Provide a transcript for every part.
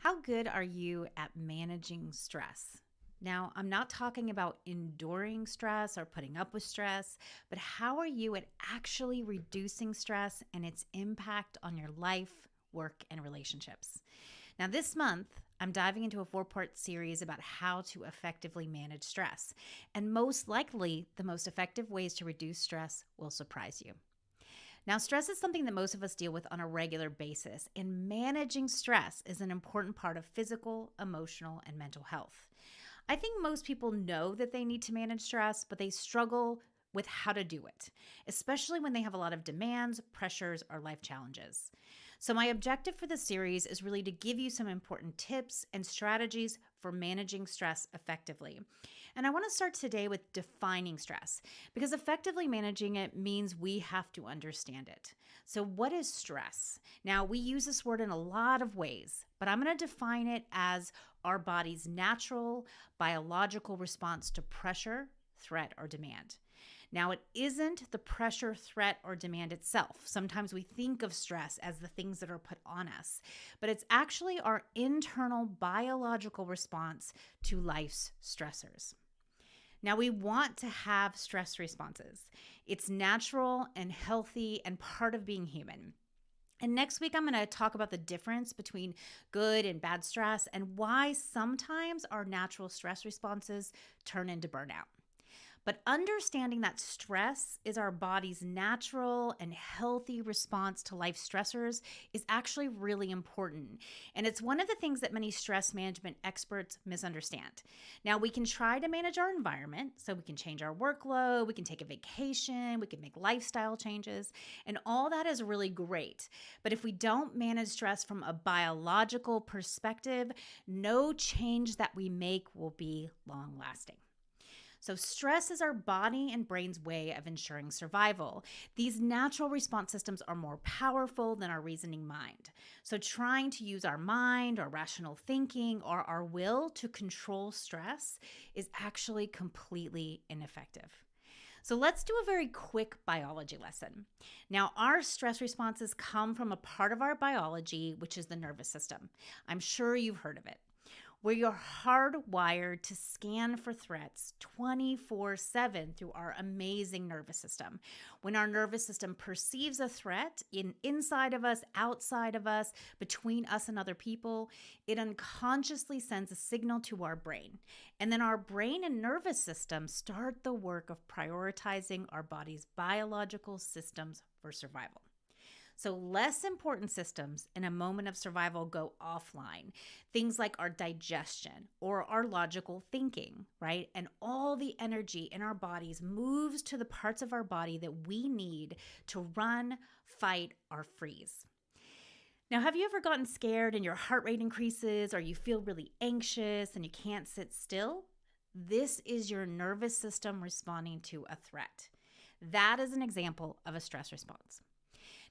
How good are you at managing stress? Now, I'm not talking about enduring stress or putting up with stress, but how are you at actually reducing stress and its impact on your life, work, and relationships? Now, this month, I'm diving into a 4-part series about how to effectively manage stress. And most likely, the most effective ways to reduce stress will surprise you. Now, stress is something that most of us deal with on a regular basis, and managing stress is an important part of physical, emotional, and mental health. I think most people know that they need to manage stress, but they struggle with how to do it, especially when they have a lot of demands, pressures, or life challenges. So, my objective for this series is really to give you some important tips and strategies for managing stress effectively. And I want to start today with defining stress because effectively managing it means we have to understand it. So, what is stress? Now, we use this word in a lot of ways, but I'm going to define it as our body's natural biological response to pressure, threat, or demand. Now, it isn't the pressure, threat, or demand itself. Sometimes we think of stress as the things that are put on us, but it's actually our internal biological response to life's stressors. Now, we want to have stress responses. It's natural and healthy and part of being human. And next week, I'm going to talk about the difference between good and bad stress and why sometimes our natural stress responses turn into burnout. But understanding that stress is our body's natural and healthy response to life stressors is actually really important. And it's one of the things that many stress management experts misunderstand. Now, we can try to manage our environment, so we can change our workload, we can take a vacation, we can make lifestyle changes, and all that is really great. But if we don't manage stress from a biological perspective, no change that we make will be long lasting. So, stress is our body and brain's way of ensuring survival. These natural response systems are more powerful than our reasoning mind. So, trying to use our mind or rational thinking or our will to control stress is actually completely ineffective. So let's do a very quick biology lesson. Now, our stress responses come from a part of our biology, which is the nervous system. I'm sure you've heard of it. We are hardwired to scan for threats 24/7 through our amazing nervous system. When our nervous system perceives a threat inside of us, outside of us, between us and other people, it unconsciously sends a signal to our brain. And then our brain and nervous system start the work of prioritizing our body's biological systems for survival. So, less important systems in a moment of survival go offline. Things like our digestion or our logical thinking, right? And all the energy in our bodies moves to the parts of our body that we need to run, fight, or freeze. Now, have you ever gotten scared and your heart rate increases or you feel really anxious and you can't sit still? This is your nervous system responding to a threat. That is an example of a stress response.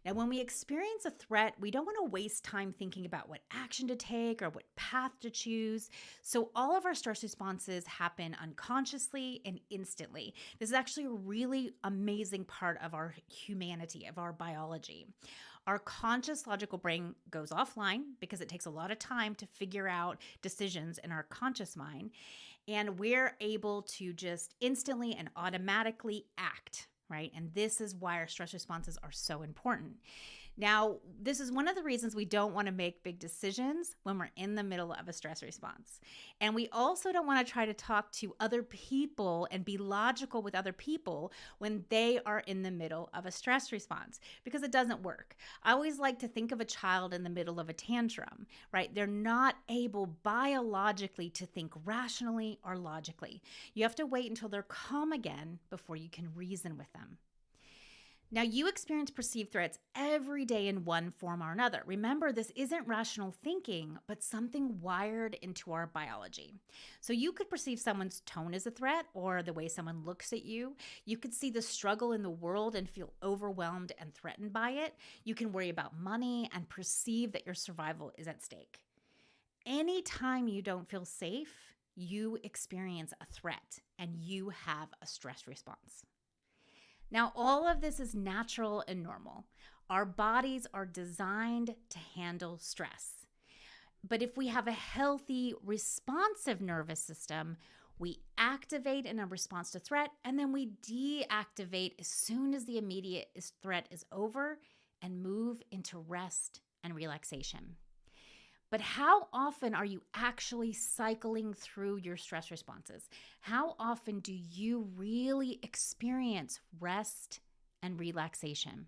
Now, when we experience a threat, we don't want to waste time thinking about what action to take or what path to choose. So all of our stress responses happen unconsciously and instantly. This is actually a really amazing part of our humanity, of our biology. Our conscious logical brain goes offline because it takes a lot of time to figure out decisions in our conscious mind. And we're able to just instantly and automatically act, right? And this is why our stress responses are so important. Now, this is one of the reasons we don't want to make big decisions when we're in the middle of a stress response. And we also don't want to try to talk to other people and be logical with other people when they are in the middle of a stress response because it doesn't work. I always like to think of a child in the middle of a tantrum, right? They're not able biologically to think rationally or logically. You have to wait until they're calm again before you can reason with them. Now, you experience perceived threats every day in one form or another. Remember, this isn't rational thinking, but something wired into our biology. So you could perceive someone's tone as a threat or the way someone looks at you. You could see the struggle in the world and feel overwhelmed and threatened by it. You can worry about money and perceive that your survival is at stake. Anytime you don't feel safe, you experience a threat and you have a stress response. Now, all of this is natural and normal. Our bodies are designed to handle stress. But if we have a healthy, responsive nervous system, we activate in a response to threat, and then we deactivate as soon as the immediate threat is over and move into rest and relaxation. But how often are you actually cycling through your stress responses? How often do you really experience rest and relaxation?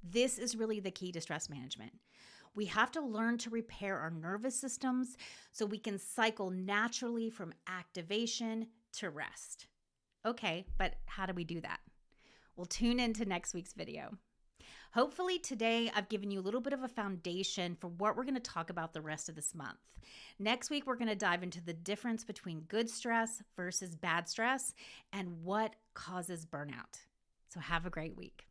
This is really the key to stress management. We have to learn to repair our nervous systems so we can cycle naturally from activation to rest. Okay, but how do we do that? Well, tune into next week's video. Hopefully today I've given you a little bit of a foundation for what we're going to talk about the rest of this month. Next week, we're going to dive into the difference between good stress versus bad stress and what causes burnout. So have a great week.